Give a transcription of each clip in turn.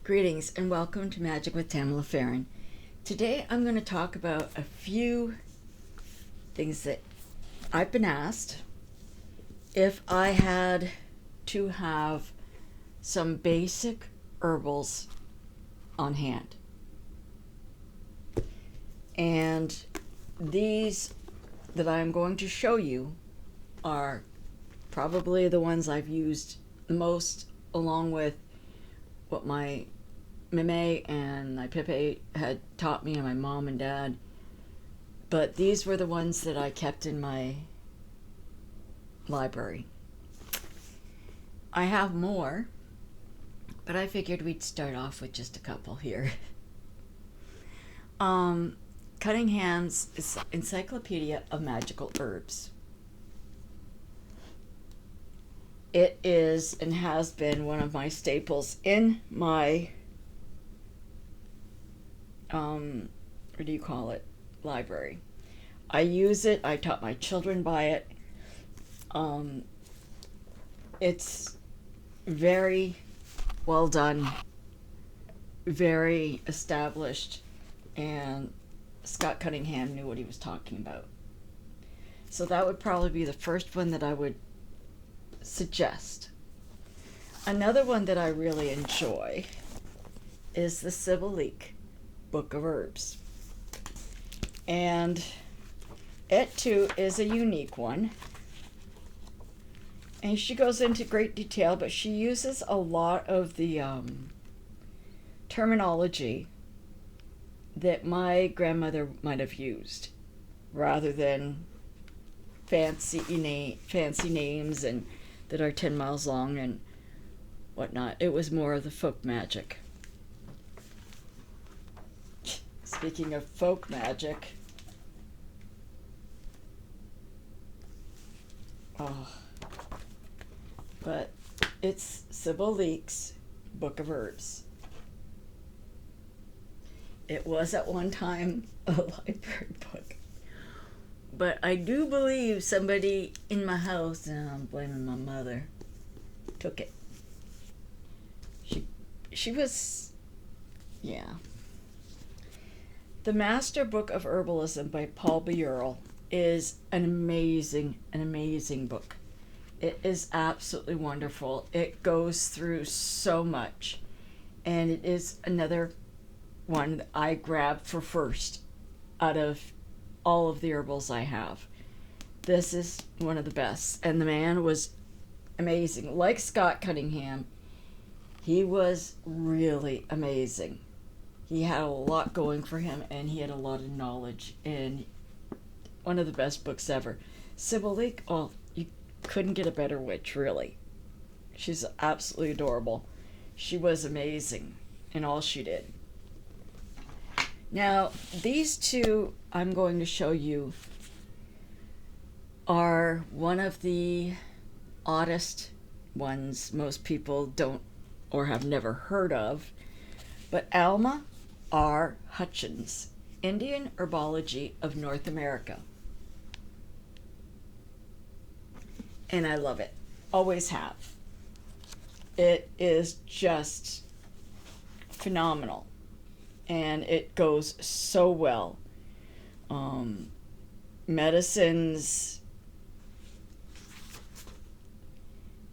Greetings and welcome to Magic with Tamala Farron. Today I'm going to talk about a few things that I've been asked if I had to have some basic herbals on hand. And these that I'm going to show you are probably the ones I've used the most, along with what my meme and my Pepe had taught me, and my mom and dad. But these were the ones that I kept in my library. I have more, but I figured we'd start off with just a couple here. Cunningham's Encyclopedia of Magical Herbs. It is and has been one of my staples in my what do you call it? Library. I use it. I taught my children by it. It's very well done, very established, and Scott Cunningham knew what he was talking about. So that would probably be the first one that I would suggest. Another one that I really enjoy is the Herbal Book of Herbs. And it too is a unique one. And she goes into great detail, but she uses a lot of the terminology that my grandmother might have used, rather than fancy names and that are 10 miles long and whatnot. It was more of the folk magic. Speaking of folk magic, but it's Sybil Leek's Book of Herbs. It was at one time a library book, but I do believe somebody in my house, and I'm blaming my mother, took it. She was, yeah. The Master Book of Herbalism by Paul Beuerl is an amazing book. It is absolutely wonderful. It goes through so much, and it is another one that I grabbed for first out of all of the herbals I have. This is one of the best, and the man was amazing. Like Scott Cunningham, he was really amazing. He had a lot going for him, and he had a lot of knowledge, and one of the best books ever. Sybil Leek, oh, you couldn't get a better witch, really. She's absolutely adorable. She was amazing in all she did. Now, these two I'm going to show you are one of the oddest ones most people don't or have never heard of, but Alma R. Hutchins, Indian Herbology of North America. And I love it. Always have. It is just phenomenal. And it goes so well. Medicines,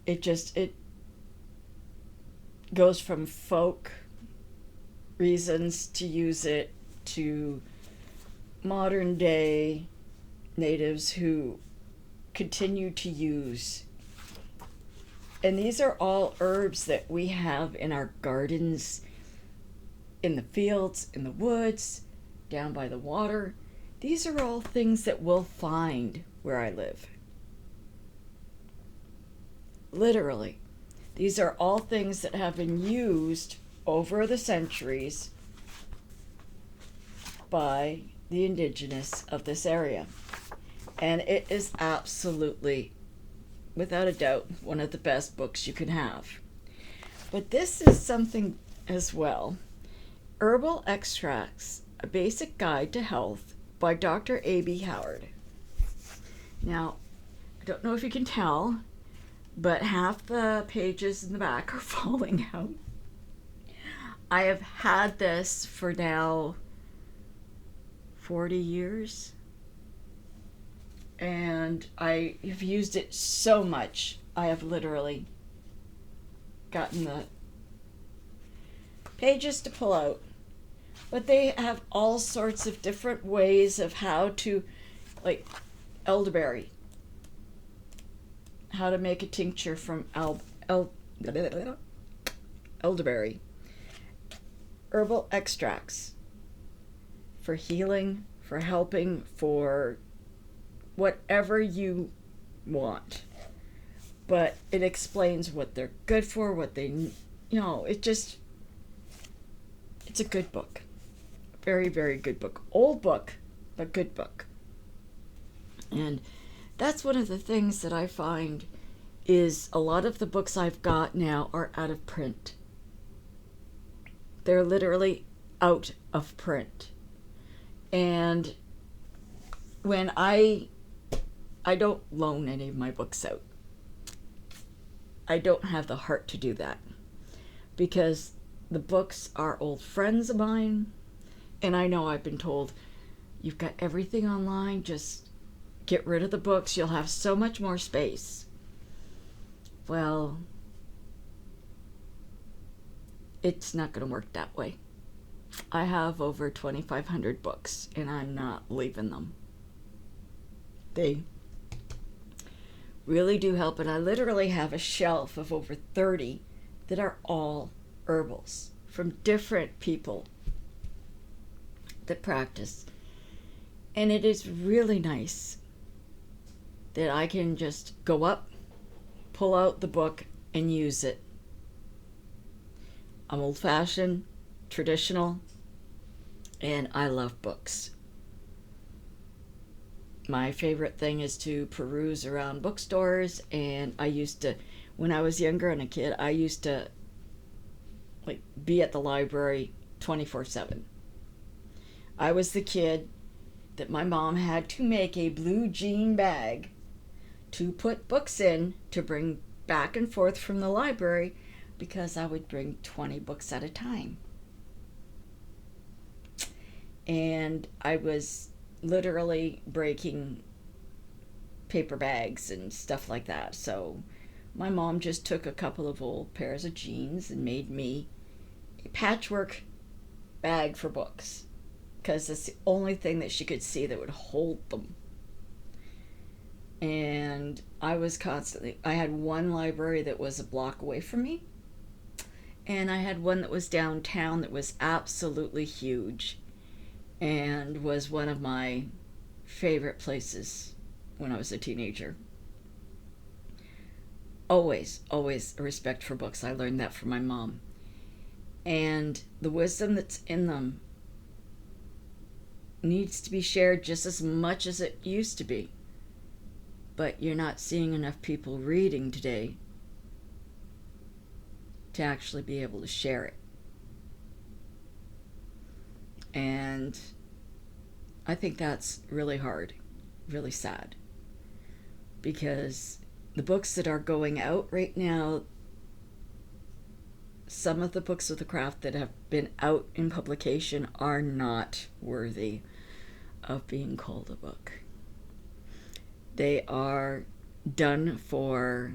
it goes from folk reasons to use it to modern day natives who continue to use. And these are all herbs that we have in our gardens, in the fields, in the woods, down by the water. These are all things that we'll find where I live. Literally. These are all things that have been used over the centuries by the indigenous of this area. And it is absolutely, without a doubt, one of the best books you can have. But this is something as well. Herbal Extracts, A Basic Guide to Health by Dr. A.B. Howard. Now, I don't know if you can tell, but half the pages in the back are falling out. I have had this for now 40 years. And I have used it so much. I have literally gotten the pages to pull out. But they have all sorts of different ways of how to, like elderberry, how to make a tincture from elderberry, herbal extracts for healing, for helping, for whatever you want. But it explains what they're good for, what they, it's a good book. Very, very good book. Old book, but good book. And that's one of the things that I find is a lot of the books I've got now are out of print. They're literally out of print. And when I don't loan any of my books out. I don't have the heart to do that because the books are old friends of mine, and I know I've been told, you've got everything online, just get rid of the books, you'll have so much more space. Well, it's not going to work that way. I have over 2,500 books, and I'm not leaving them. They really do help, and I literally have a shelf of over 30 that are all herbals from different people that practice. And it is really nice that I can just go up, pull out the book, and use it. I'm old-fashioned, traditional, and I love books. My favorite thing is to peruse around bookstores, and I used to, when I was younger and a kid, I used to be at the library 24/7. I was the kid that my mom had to make a blue jean bag to put books in to bring back and forth from the library because I would bring 20 books at a time. And I was literally breaking paper bags and stuff like that. So my mom just took a couple of old pairs of jeans and made me a patchwork bag for books because it's the only thing that she could see that would hold them. And I had one library that was a block away from me, and I had one that was downtown that was absolutely huge and was one of my favorite places when I was a teenager. Always a respect for books. I learned that from my mom. And the wisdom that's in them needs to be shared just as much as it used to be. But you're not seeing enough people reading today to actually be able to share it. And I think that's really hard, really sad. Because the books that are going out right now, some of the books of the craft that have been out in publication are not worthy of being called a book. They are done for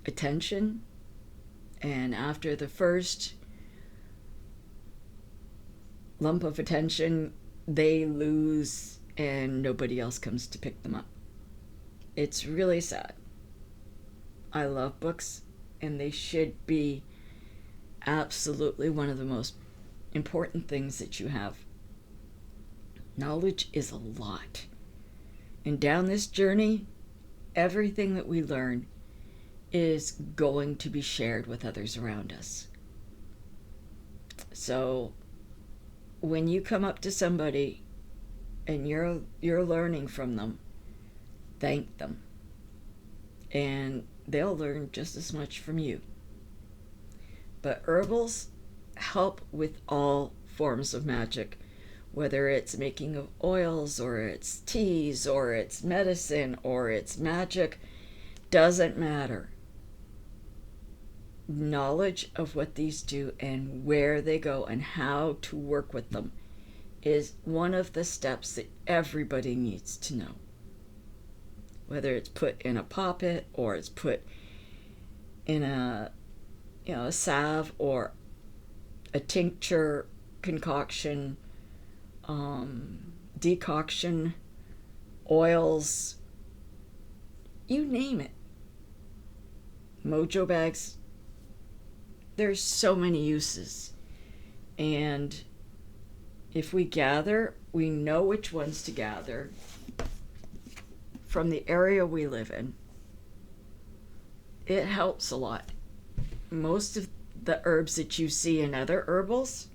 attention, and after the first lump of attention, they lose and nobody else comes to pick them up. It's really sad. I love books, and they should be absolutely one of the most important things that you have. Knowledge is a lot. And down this journey, everything that we learn is going to be shared with others around us. So when you come up to somebody and you're learning from them, thank them. And they'll learn just as much from you. But herbals help with all forms of magic, whether it's making of oils or it's teas or it's medicine or it's magic, doesn't matter. knowledge of what these do and where they go and how to work with them is one of the steps that everybody needs to know. Whether it's put in a poppet or it's put in a salve or a tincture, concoction, decoction, oils, you name it. Mojo bags. There's so many uses. And if we gather, we know which ones to gather from the area we live in. It helps a lot. Most of the herbs that you see in other herbals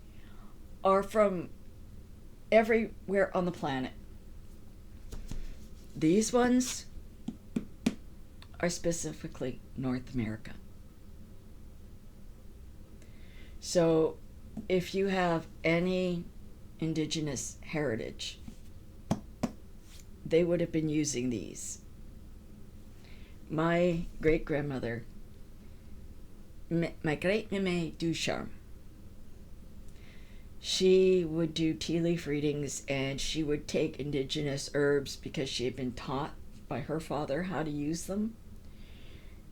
are from everywhere on the planet. These ones are specifically North America. So if you have any indigenous heritage, they would have been using these. My great-grandmother, my great-mame Ducharme, she would do tea leaf readings, and she would take indigenous herbs because she had been taught by her father how to use them.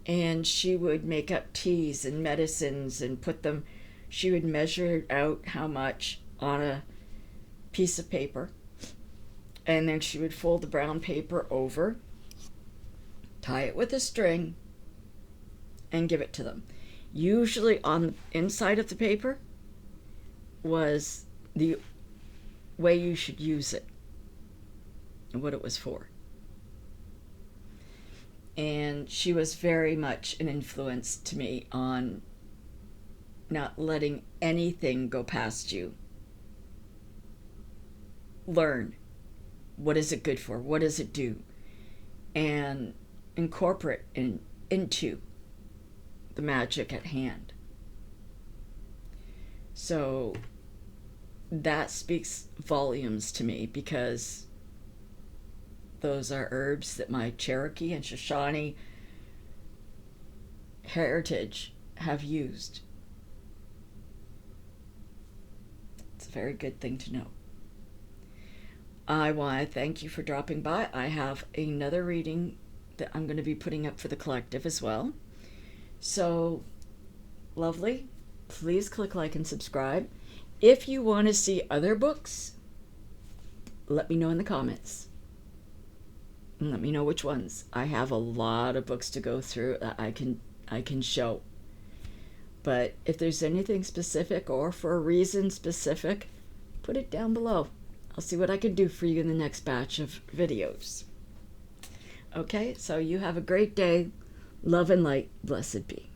And she would make up teas and medicines and put them, she would measure out how much on a piece of paper. And then she would fold the brown paper over, tie it with a string, and give it to them. Usually on the inside of the paper was the way you should use it and what it was for. And she was very much an influence to me on not letting anything go past you. Learn. What is it good for? What does it do? And incorporate into the magic at hand. So that speaks volumes to me, because those are herbs that my Cherokee and Shoshone heritage have used. It's a very good thing to know. I want to thank you for dropping by. I have another reading that I'm going to be putting up for the collective as well. So, lovely. Please click like and subscribe. If you want to see other books, let me know in the comments. And let me know which ones. I have a lot of books to go through that I can show. But if there's anything specific or for a reason specific, put it down below. I'll see what I can do for you in the next batch of videos. Okay, so you have a great day. Love and light. Blessed be.